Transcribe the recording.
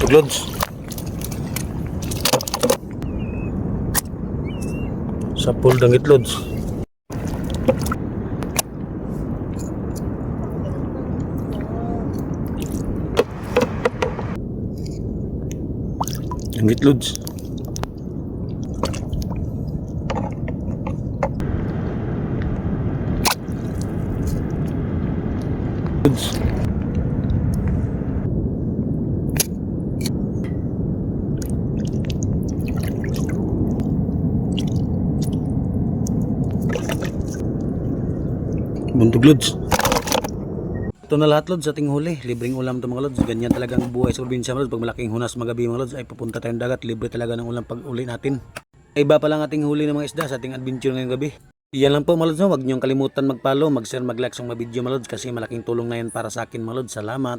Buntog lods. Sa pool dangit lods. Dangit lods. Buntog lods. Ito na lahat lods sa ating huli. Libreng ulam ito mga lods. Ganyan talagang buhay sa probinsya mga lods. Pag malaking hunas magabi mga lods ay papunta tayong dagat. Libre talaga ng ulam pag uli natin. Iba pa lang ating huli ng mga isda sa ating adventure ngayong gabi. Iyan lang po mga lods. Huwag niyong kalimutan mag-follow, mag-share, mag-like sa mga video mga lods. Kasi malaking tulong na yan para sa akin mga lods. Salamat.